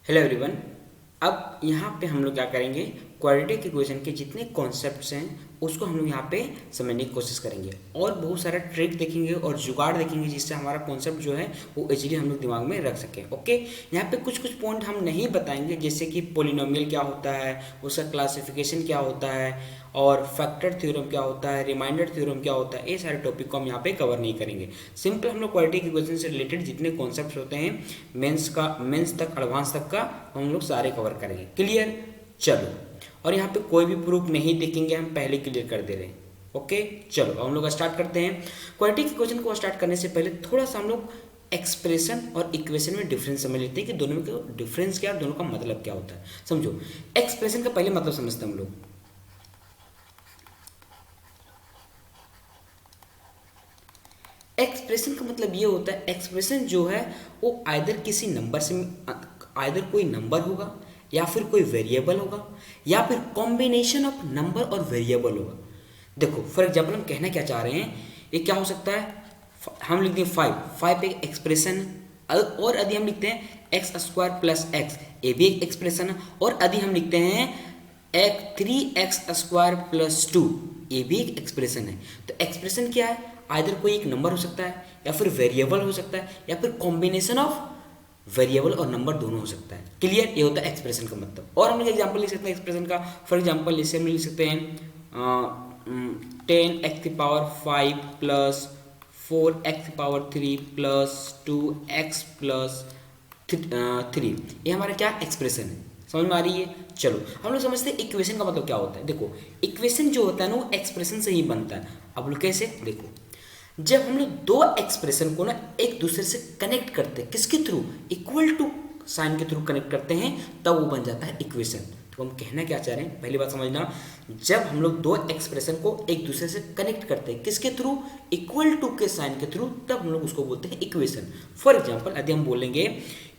Hello everyone. अब यहाँ पे हम लोग क्या करेंगे, क्वाड्रेटिक इक्वेशन के जितने कॉन्सेप्ट्स हैं उसको हम लोग यहाँ पे समझने की कोशिश करेंगे और बहुत सारा ट्रिक देखेंगे और जुगाड़ देखेंगे जिससे हमारा कॉन्सेप्ट जो है वो इजीली हम लोग दिमाग में रख सकें। ओके, यहाँ पे कुछ कुछ पॉइंट हम नहीं बताएंगे, जैसे कि पोलिनोमियल क्या होता है, उसका क्लासिफिकेशन क्या होता है, और फैक्टर थ्योरम क्या होता है, रिमाइंडर थ्योरम क्या होता है। ये सारे टॉपिक को हम यहाँ पे कवर नहीं करेंगे। सिंपल हम लोग क्वाड्रेटिक इक्वेशन से रिलेटेड जितने कॉन्सेप्ट्स होते हैं मेंस तक एडवांस तक का हम लोग सारे कवर करेंगे। क्लियर? चलो, और यहाँ पे कोई भी प्रूफ नहीं देखेंगे, हम पहले क्लियर कर दे रहे हैं। ओके, चलो अब हम लोग स्टार्ट करते हैं। क्वाड्रेटिक इक्वेशन को स्टार्ट करने से पहले थोड़ा सा हम लोग एक्सप्रेशन और इक्वेशन में डिफरेंस समझ लेते हैं कि दोनों में डिफरेंस क्या है, दोनों का मतलब क्या होता है। समझो, एक्सप्रेशन का पहले मतलब समझते हैं हम लोग। एक्सप्रेशन का मतलब ये होता है, एक्सप्रेशन जो है वो आइदर किसी नंबर से, आइदर कोई नंबर होगा या फिर कोई वेरिएबल होगा या फिर कॉम्बिनेशन ऑफ नंबर और वेरिएबल होगा। देखो फॉर एग्जांपल हम कहना क्या चाह रहे हैं, ये क्या हो सकता है, हम लिखते हैं फाइव एक एक्सप्रेशन है, और यदि हम लिखते हैं एक्स स्क्वायर प्लस एक्स, ये भी एक एक्सप्रेशन है, और यदि हम लिखते हैं three x square plus two, ये भी एक एक्सप्रेशन है। तो एक्सप्रेशन क्या है, आइदर कोई एक नंबर हो सकता है या फिर वेरिएबल हो सकता है या फिर कॉम्बिनेशन ऑफ वेरिएबल और नंबर दोनों हो सकता है। क्लियर? ये होता है एक्सप्रेशन का मतलब। और हम लोग एग्जाम्पल लिख सकते हैं एक्सप्रेशन का। फॉर एग्जाम्पल इसे हम लिख सकते हैं 10x⁵ plus 4x⁵ plus 2x+3, ये हमारा क्या एक्सप्रेशन है। समझ में आ रही है? चलो हम लोग समझते हैं इक्वेशन का मतलब क्या होता है। देखो इक्वेशन जो होता है ना वो एक्सप्रेशन से ही बनता है। अब लोग कैसे, देखो जब हम लोग दो एक्सप्रेशन को ना एक दूसरे से कनेक्ट करते हैं, किसके थ्रू, इक्वल टू साइन के थ्रू कनेक्ट करते हैं, तब वो बन जाता है इक्वेशन। तो हम कहना क्या चाह रहे हैं, पहली बात समझना, जब हम लोग दो एक्सप्रेशन को एक दूसरे से कनेक्ट करते हैं, किसके थ्रू, इक्वल टू के साइन के थ्रू, तब हम लोग उसको बोलते हैं इक्वेशन। फॉर एग्जाम्पल यदि हम बोलेंगे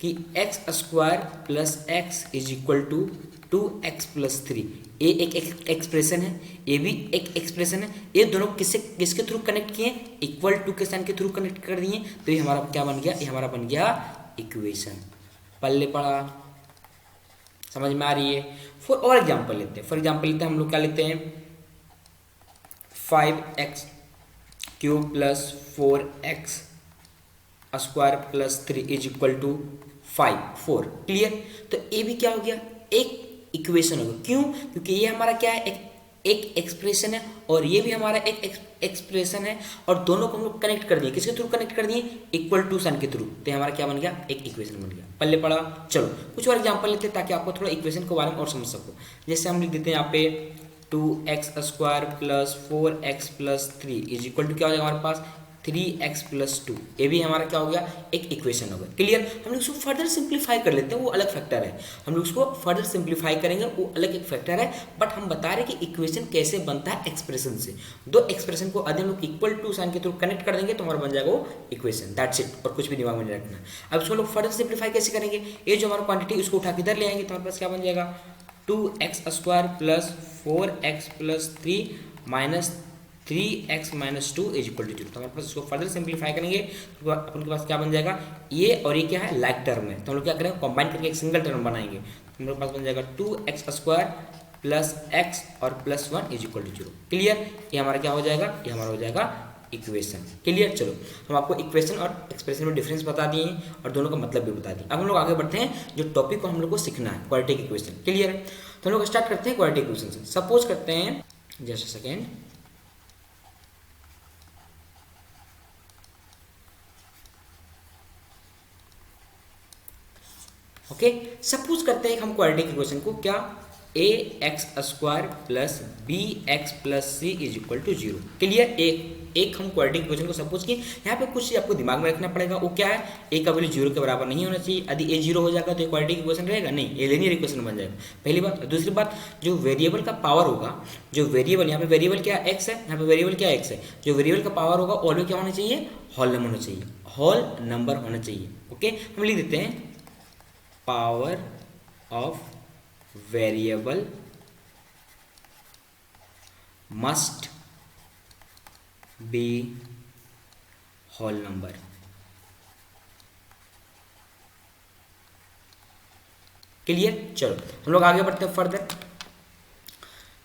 कि x square plus x is equal to 2x+3, ये एक एक्सप्रेशन है, ये भी एक एक्सप्रेशन है। ये दोनों किसके थ्रू कनेक्ट किए, इक्वल टू के साइन के थ्रू कनेक्ट कर दिए, तो ये हमारा क्या बन गया, ये हमारा बन गया इक्वेशन। पल्ले पड़ा? समझ में आ रही है? और एग्जांपल लेते हैं। फॉर एग्जांपल लेते हैं, हम लोग क्या लेते हैं, 5x³ plus 4x² plus 3 is equal to 4। Clear? तो ये भी क्या हो गया, एक इक्वेशन होगा। क्यों? क्योंकि ये हमारा क्या है, एक एक्सप्रेशन है और ये भी हमारा एक एक्सप्रेशन है, और दोनों को हम लोग कनेक्ट कर दिए, किसके थ्रू कनेक्ट कर दिए, इक्वल टू साइन के थ्रू, तो हमारा क्या बन गया, एक इक्वेशन बन गया। पल्ले पड़ा? चलो कुछ और एग्जांपल लेते हैं ताकि आपको थोड़ा इक्वेशन के बारे में और समझ सको। जैसे हम लिख देते हैं यहाँ पे 2x² plus 4x+3 is equal to क्या हो जाएगा हमारे पास, 3x+2। ये भी हमारा क्या हो गया, एक इक्वेशन होगा। क्लियर? हम लोग उसको फर्दर सिंप्लीफाई कर लेते हैं, वो अलग फैक्टर है, हम लोग उसको फर्दर सिंप्लीफाई करेंगे, वो अलग एक फैक्टर है। बट हम बता रहे हैं कि इक्वेशन कैसे बनता है एक्सप्रेशन से। दो एक्सप्रेशन को यदि हम लोग इक्वल टू साइन के थ्रू कनेक्ट कर देंगे तो हमारा बन जाएगा वो इक्वेशन। दैट्स इट, और कुछ भी दिमाग में नहीं रखना। अब इसको लोग फर्दर सिंप्लीफाई कैसे करेंगे, ये जो हमारा क्वांटिटी उसको उठा के इधर ले आएंगे, तो हमारे पास क्या बन जाएगा, 2x² plus 4x+3 minus 3x-2 is equal to 0। तो हमारे पास इसको फर्दर सिंप्लीफाई करेंगे तो अपन के पास क्या बन जाएगा, ये और ये क्या है, लाइक टर्म है, तो हम लोग क्या करेंगे, कंबाइन करके एक सिंगल टर्म बनाएंगे। तो हम लोग के पास बन जाएगा 2x² प्लस x और plus 1 is equal to 0। Clear? ये हमारा क्या हो जाएगा, ये हमारा हो जाएगा इक्वेशन। क्लियर? चलो हम आपको इक्वेशन और एक्सप्रेशन में डिफरेंस बता दिए हैं और दोनों का मतलब भी बता दिए। अब हम लोग आगे बढ़ते हैं, जो टॉपिक को हम लोग को सीखना है, क्वाड्रेटिक इक्वेशन। क्लियर है? तो हम लोग स्टार्ट करते हैं क्वाड्रेटिक इक्वेशन से। सपोज करते हैं, just a second, okay suppose करते हैं हम क्वाड्रेटिक इक्वेशन को, क्या, ax² plus bx+c is equal to 0। Clear? एक हम क्वाड्रेटिक इक्वेशन को सपोज किए। यहाँ पे कुछ आपको दिमाग में रखना पड़ेगा, वो क्या है, a का वैल्यू 0 के बराबर नहीं होना चाहिए। यदि a 0 हो जाएगा तो ये क्वाड्रेटिक इक्वेशन रहेगा नहीं, ये लीनियर इक्वेशन बन जाएगा। पहली बात। दूसरी बात, जो वेरिएबल का पावर होगा, जो वेरिएबल, यहाँ पे वेरिएबल क्या x है, यहाँ पे वेरिएबल क्या x है, जो वेरिएबल का पावर होगा ऑलवेज क्या होना चाहिए, होल नंबर होना चाहिए, होल नंबर होना चाहिए। ओके, हम लिख देते हैं power of variable must be whole number। Clear. चलो हम लोग आगे बढ़ते हैं फर्दर।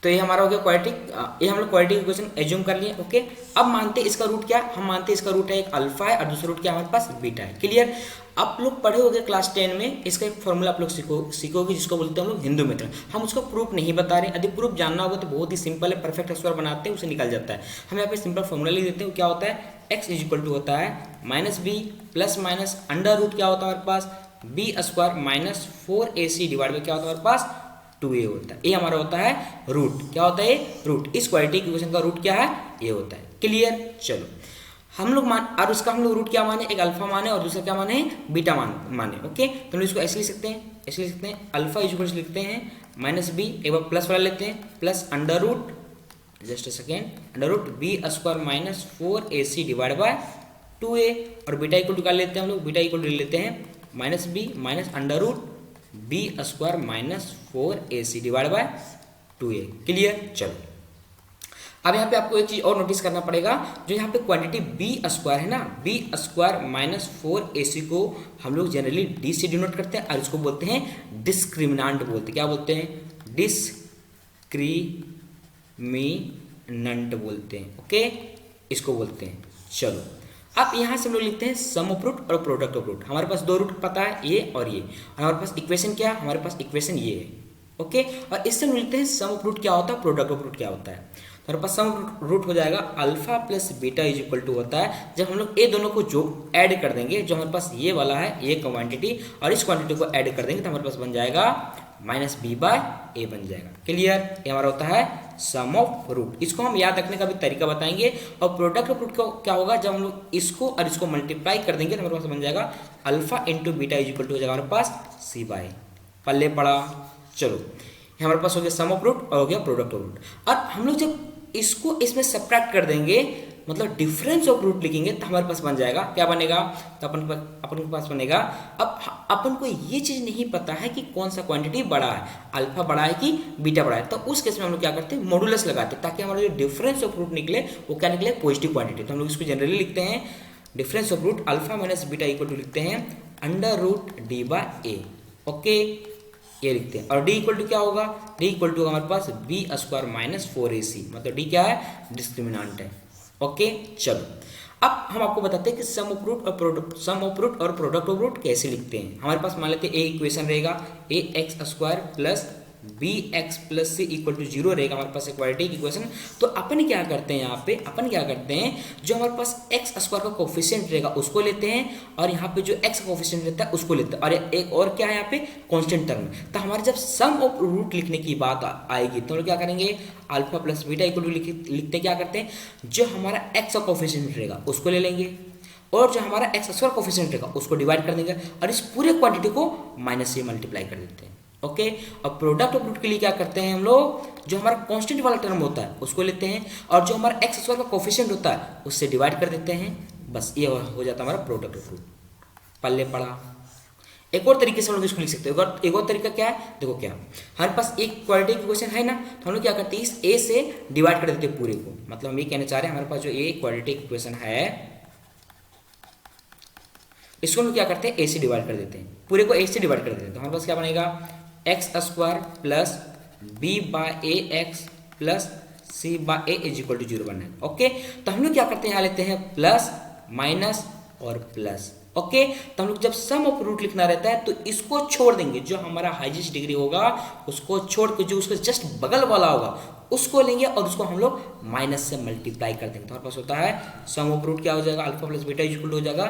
तो ये हमारा हो गया क्वाड्रेटिक, ये हम लोग क्वाड्रेटिक इक्वेशन एज्यूम कर लिए। ओके, अब मानते हैं इसका रूट क्या, हम मानते हैं इसका रूट है एक अल्फा है और दूसरा रूट क्या हमारे पास बीटा है। क्लियर। आप लोग पढ़े होंगे क्लास 10 में, इसका एक फॉर्मूला आप लोग सीखोगे जिसको बोलते हैं हम लोग हिंदू मेथड। हम उसको प्रूफ नहीं बता रहे, यदि प्रूफ जानना होगा तो बहुत ही सिंपल है, परफेक्ट स्क्वायर बनाते हैं उसे निकल जाता है। हम यहाँ पे सिंपल फॉर्मूला लिख देते हैं, क्या होता है x इक्वल टू होता है minus B plus minus under root क्या होता है हमारे पास B square minus 4ac divide by क्या होता है हमारे पास 2a होता है। ये हमारा होता है रूट, क्या होता है ये रूट, इस क्वाड्रेटिक इक्वेशन का रूट क्या है ये होता है। क्लियर। चलो हम लोग मान, और उसका हम लोग रूट क्या माने, एक अल्फा माने और दूसरा क्या माने बीटा माने। ओके, तो हम इसको ऐसे लिख सकते हैं, ऐसे लिख सकते हैं अल्फा इक्वल लिखते हैं माइनस बी, एक बार प्लस वाला लेते हैं plus under root, just second, under root b square minus 4ac divide by 2a, और बीटा इक्वल टू क्या लेते हैं हम लोग, बीटा इक्वल टू लेते हैं minus b minus under root b square minus 4ac divide by 2a। Clear. चलो अब यहाँ पे आपको एक चीज और नोटिस करना पड़ेगा, जो यहाँ पे क्वांटिटी बी स्क्वायर है ना, बी स्क्वायर माइनस 4ac को हम लोग जनरली डी से डिनोट करते हैं और इसको बोलते हैं डिस्क्रिमिनांट बोलते हैं, क्या बोलते हैं डिस्क्रिमिनेंट बोलते हैं। ओके, इसको बोलते हैं। चलो अब यहाँ से हम लोग लिखते हैं सम ऑफ रूट और प्रोडक्ट ऑफ रूट। हमारे पास दो रूट पता है ये और ये, और हमारे पास इक्वेशन क्या है, हमारे पास इक्वेशन ये है। ओके, और इससे हम लिखते हैं सम ऑफ रूट क्या होता है, प्रोडक्ट ऑफ रूट क्या होता है। तो हमारे पास सम रूट हो जाएगा alpha plus beta is equal to होता है जब हम लोग ये दोनों को जो ऐड कर देंगे, जो हमारे पास ये वाला है ये क्वांटिटी और इस क्वांटिटी को ऐड कर देंगे तो हमारे पास बन जाएगा माइनस बी बाय ए बन जाएगा। क्लियर। ये हमारा होता है सम ऑफ रूट। इसको हम याद रखने का भी तरीका बताएंगे। और प्रोडक्ट ऑफ रूट क्या होगा, जब हम लोग इसको और इसको मल्टीप्लाई कर देंगे तो हमारे पास बन जाएगा alpha into beta is equal to हो जाएगा हमारे पास सी बाय। पल्ले पड़ा। चलो हमारे पास हो गया सम ऑफ रूट और हो गया प्रोडक्ट ऑफ रूट। और हम लोग जब इसको इसमें सब्ट्रैक्ट कर देंगे, मतलब डिफरेंस ऑफ रूट लिखेंगे तो हमारे पास बन जाएगा, क्या बनेगा, तो अपन के पास बनेगा। अब अपन को ये चीज़ नहीं पता है कि कौन सा क्वांटिटी बड़ा है, अल्फा बड़ा है कि बीटा बड़ा है, तो उस केस में हम लोग क्या करते हैं मॉडुलस लगाते हैं ताकि हमारा जो डिफरेंस ऑफ रूट निकले वो क्या निकले पॉजिटिव क्वांटिटी। तो हम लोग इसको जनरली लिखते हैं difference of root alpha minus beta equal to लिखते हैं under root D by a. Okay, ये लिखते हैं। और d इक्वल टू क्या होगा, d इक्वल टू हमारे पास बी स्क्वायर माइनस 4ac, मतलब d क्या है डिस्क्रिमिनांट है। ओके, चलो अब हम आपको बताते हैं कि सम ऑफ रूट और प्रोडक्ट ऑफ रूट कैसे लिखते हैं। हमारे पास मान लेते हैं ए इक्वेशन रहेगा A X square plus B X plus C equal to 0 रहेगा हमारे पास एक क्वाड्रेटिक इक्वेशन। तो अपन क्या करते हैं यहाँ पे, अपन क्या करते हैं जो हमारे पास एक्स स्क्वायर का कोफिशिएंट रहेगा उसको लेते हैं और यहाँ पे जो एक्स का कोफिशिएंट रहता है उसको लेते हैं, और एक और क्या है यहाँ पे कांस्टेंट टर्म। तो हमारे जब सम ऑफ रूट लिखने की बात आएगी तो हम लोग क्या करेंगे alpha plus beta equal to लिखते क्या करते हैं, जो हमारा एक्स का कोफिशिएंट रहेगा उसको ले लेंगे और जो हमारा एक्स स्क्वायर कोफिशिएंट रहेगा उसको डिवाइड कर देंगे और इस पूरे क्वांटिटी को माइनस से मल्टीप्लाई कर देते हैं। ओके, और प्रोडक्ट ऑफ रूट के लिए क्या करते हैं हम लोग, जो हमारा कांस्टेंट वाला टर्म होता है उसको लेते हैं और जो हमारा एक्स स्क्वायर का कोफिशिएंट होता है उससे डिवाइड कर देते हैं। बस ये हो जाता है हमारा प्रोडक्ट ऑफ रूट। पल्ले पड़ा। एक और तरीके से हम लोग इसको लिख सकते हैं। एक और तरीका क्या है, देखो क्या हमारे पास एक क्वाड्रेटिक इक्वेशन है ना, तो हम लोग क्या करते हैं इस ए से डिवाइड कर देते हैं पूरे को। मतलब हम ये कहना चाह रहे हैं हमारे पास जो ए क्वाड्रेटिक इक्वेशन है इसको हम लोग क्या करते हैं ए से डिवाइड कर देते हैं, पूरे को ए से डिवाइड कर देते हैं। तो हमारे पास क्या बनेगा x square plus b by a x plus c by a is equal to 0 बनना है। ओके, तो हम लोग क्या करते हैं यहाँ लेते हैं प्लस माइनस और प्लस। ओके, तो हम लोग जब सम ऑफ रूट लिखना रहता है तो इसको छोड़ देंगे, जो हमारा हाईएस्ट डिग्री होगा उसको छोड़ के जो उसके जस्ट बगल वाला होगा उसको लेंगे और उसको हम लोग माइनस से मल्टीप्लाई कर देंगे। तो हमारे पास होता है सम ऑफ रूट क्या हो जाएगा अल्फा प्लस बीटा इक्वल हो जाएगा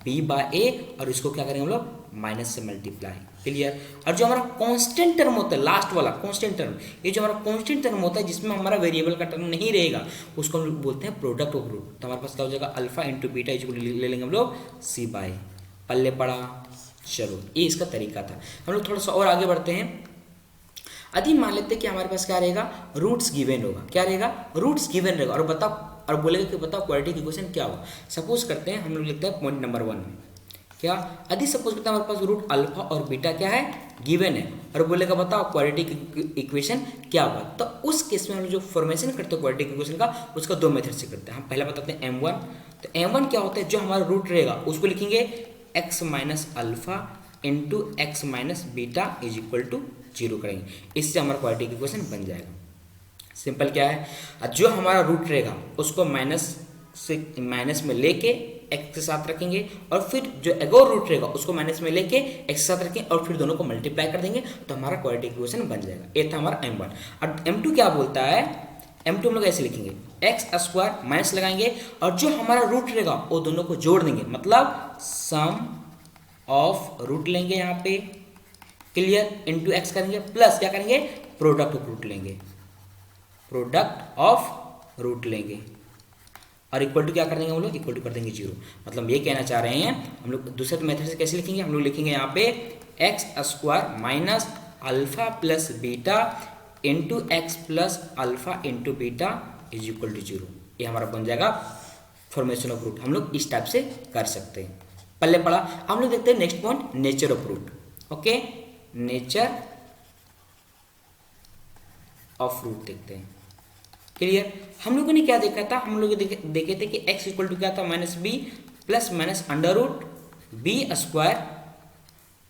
बी बाय ए और इसको क्या करेंगे हम लोग माइनस से मल्टीप्लाई। क्लियर। और जो हमारा कांस्टेंट टर्म होता है लास्ट वाला कांस्टेंट टर्म, ये जो हमारा कांस्टेंट टर्म होता है जिसमें हमारा वेरिएबल का टर्म नहीं रहेगा उसको हम लोग बोलते हैं प्रोडक्ट ऑफ रूट। तो हमारे पास क्या हो जाएगा अल्फा इंटू बीटा इक्वल ले लेंगे हम लोग सी बाय। पल्ले पड़ा। चलो ये इसका तरीका था। हम लोग थोड़ा सा और आगे बढ़ते हैं। यदि मान लेते हैं कि हमारे पास क्या रहेगा रूट्स गिवन होगा, क्या रहेगा रूट्स गिवन रहेगा और बताओ और बोलेगा कि बताओ क्वाड्रेटिक इक्वेशन क्या होगा। सपोज करते हैं हम लोग लिखते हैं पॉइंट नंबर 1 में क्या, यदि सपोज करते हैं हमारे पास रूट अल्फा और बीटा क्या है गिवन है और बोलेगा बताओ क्वाड्रेटिक इक्वेशन क्या होगा। तो उस केस में हम जो फॉर्मेशन करते हैं क्वाड्रेटिक इक्वेशन का उसका दो मेथड से करते हैं। हम पहले बताते हैं m1। तो m1 क्या होता है, जो हमारा रूट रहेगा उसको लिखेंगे x minus alpha into x minus beta is equal to 0 करेंगे, इससे हमारा क्वाड्रेटिक इक्वेशन बन जाएगा। सिंपल क्या है, जो हमारा रूट रहेगा उसको माइनस में लेके एक्स के साथ रखेंगे और फिर जो एक और रूट रहेगा उसको माइनस में लेके एक्स के साथ रखेंगे और फिर दोनों को मल्टीप्लाई कर देंगे तो हमारा क्वाड्रेटिक इक्वेशन बन जाएगा। ये था हमारा m1। और m2 क्या बोलता है, m2 हम लोग ऐसे लिखेंगे एक्स स्क्वायर माइनस लगाएंगे और जो हमारा रूट रहेगा वो दोनों को जोड़ देंगे, मतलब सम ऑफ रूट लेंगे यहाँ पे, क्लियर, इंटू एक्स करेंगे प्लस क्या करेंगे, प्रोडक्ट ऑफ रूट लेंगे, प्रोडक्ट ऑफ रूट लेंगे और इक्वल टू क्या कर देंगे हम लोग, इक्वल टू कर देंगे 0। मतलब ये कहना चाह रहे हैं हम लोग दूसरे मेथड से कैसे लिखेंगे, हम लोग लिखेंगे यहाँ पे x square minus alpha plus beta into x plus alpha into beta is equal to 0। ये हमारा बन जाएगा फॉर्मेशन ऑफ रूट। हम लोग इस टाइप से कर सकते हैं। पहले पढ़ा, हम लोग देखते हैं next point, nature of root. Okay, nature of root देखते हैं। क्लियर, हम लोगों ने क्या देखा था, हम लोग देखे थे कि x इक्वल टू क्या था, minus B plus minus under root b square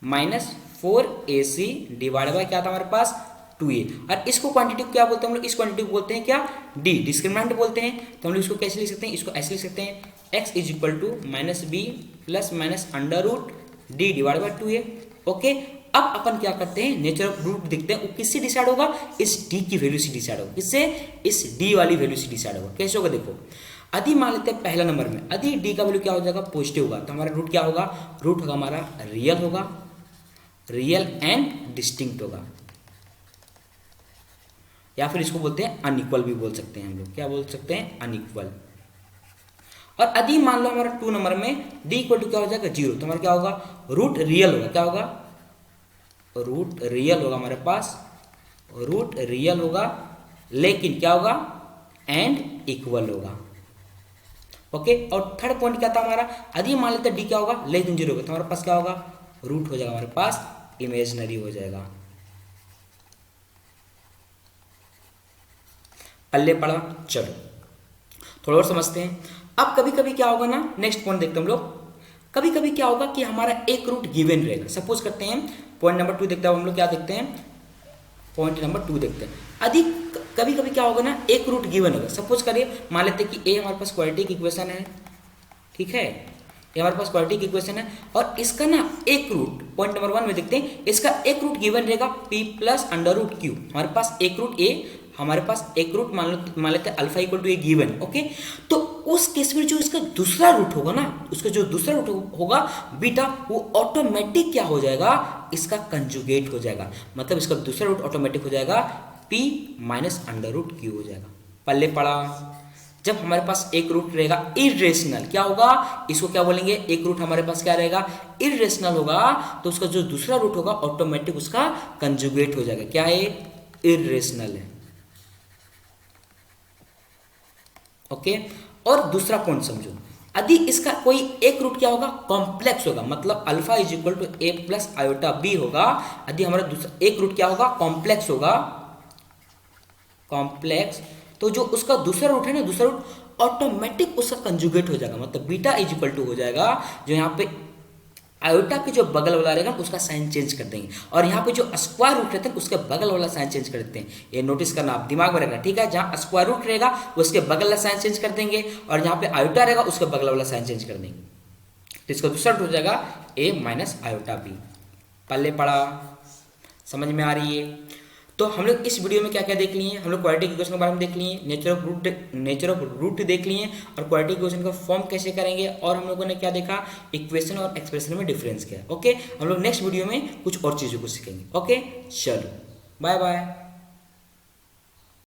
minus 4ac divide by क्या था हमारे पास 2a। और इसको क्वांटिटी को क्या बोलते हैं हम लोग, इस क्वांटिटी को बोलते हैं क्या, d, डिस्क्रिमिनेंट बोलते हैं। तो हम लोग इसको कैसे लिख सकते हैं, इसको ऐसे लिख सकते हैं x is equal to minus B plus minus under root D divide by 2a। Okay, अब अपन क्या करते हैं, नेचर ऑफ रूट देखते हैं, वो किससे डिसाइड होगा, इस d की वैल्यू से डिसाइड होगा। किससे, इस d वाली वैल्यू से डिसाइड होगा। कैसे होगा देखो, यदि मान लेते हैं पहला नंबर में यदि d का वैल्यू क्या हो जाएगा, पॉजिटिव होगा, तो हमारा रूट क्या होगा, रूट होगा हमारा रियल होगा, रियल एंड डिस्टिंक्ट होगा, या फिर इसको बोलते हैं अनइक्वल भी बोल सकते हैं हम लोग, क्या बोल सकते हैं, अनइक्वल। और यदि मान लो हमारा 2 नंबर में d इक्वल टू क्या हो जाएगा 0, तो हमारा क्या होगा, रूट रियल होगा, क्या होगा, रूट रियल होगा हमारे पास, रूट रियल होगा लेकिन क्या होगा, एंड इक्वल होगा। ओके, और थर्ड पॉइंट क्या था हमारा, यदि मान लेते डी क्या होगा, लेस देन 0 होगा, तो हमारे पास क्या होगा, रूट हो जाएगा हमारे पास इमेजिनरी हो जाएगा। पल्ले पड़ा, चलो थोड़ा और समझते हैं। अब कभी कभी क्या होगा ना, नेक्स्ट पॉइंट देखते हैं हम लोग, कभी कभी क्या होगा कि हमारा एक रूट गिवन रहेगा। सपोज करते हैं पॉइंट नंबर 2 देखते हैं हम लोग, क्या देखते हैं, पॉइंट नंबर 2 देखते हैं। यदि कभी कभी क्या होगा ना, एक रूट गिवन होगा। सपोज करिए मान लेते हैं कि ए हमारे पास क्वाड्रेटिक इक्वेशन है, ठीक है, ये हमारे पास क्वाड्रेटिक इक्वेशन है और इसका ना एक रूट, पॉइंट नंबर 1 में देखते हैं, इसका एक रूट गिवन रहेगा p plus under root q. हमारे पास एक रूट a, हमारे पास एक रूट मान लेते हैं alpha equal to a given. Okay, तो उस केस में जो इसका दूसरा रूट होगा ना, उसका जो दूसरा रूट होगा बीटा, वो ऑटोमेटिक क्या हो जाएगा, इसका कंजुगेट हो जाएगा। मतलब इसका दूसरा रूट ऑटोमेटिक हो जाएगा p minus under root q हो जाएगा। पल्ले पड़ा, जब हमारे पास एक रूट रहेगा इरेशनल, क्या होगा, इसको क्या बोलेंगे, एक रूट हमारे पास क्या रहेगा, इरेशनल होगा, तो उसका जो दूसरा रूट होगा ऑटोमेटिक उसका कंजुगेट हो जाएगा। क्या है, इरेशनल है। ओके, और दूसरा पॉइंट समझो, यदि इसका कोई एक रूट क्या होगा, कॉम्प्लेक्स होगा, मतलब alpha is equal to a plus iota b होगा। यदि हमारा दूसरा एक रूट क्या होगा, कॉम्प्लेक्स होगा, कॉम्प्लेक्स, तो जो उसका दूसरा रूट है ना, दूसरा रूट ऑटोमेटिक उसका कंजुगेट हो जाएगा, मतलब बीटा इज इक्वल टू हो जाएगा, जो यहाँ पे आयोटा के जो बगल वाला रहेगा उसका साइन चेंज कर देंगे, और यहाँ पे जो स्क्वायर रूट रहता है उसके बगल वाला साइन चेंज कर देते हैं। ये नोटिस करना, आप दिमाग में रखना, ठीक है। जहाँ स्क्वायर रूट रहेगा उसके बगल वाला साइन चेंज कर देंगे, और यहाँ पे आयोटा रहेगा उसके बगल वाला साइन चेंज कर देंगे, तो इसका दूसरा रूट हो जाएगा a माइनस आयोटा बी। पल्ले पड़ा, समझ में आ रही है। तो हम लोग इस वीडियो में क्या क्या देख लिए, हम लोग क्वाड्रेटिक इक्वेशन के बारे में देख लिए, नेचर ऑफ रूट देख लिए, और क्वाड्रेटिक इक्वेशन का फॉर्म कैसे करेंगे, और हम लोगों ने क्या देखा, इक्वेशन और एक्सप्रेशन में डिफरेंस क्या है। ओके, हम लोग नेक्स्ट वीडियो में कुछ और चीज़ों को सीखेंगे। ओके, चलो बाय बाय।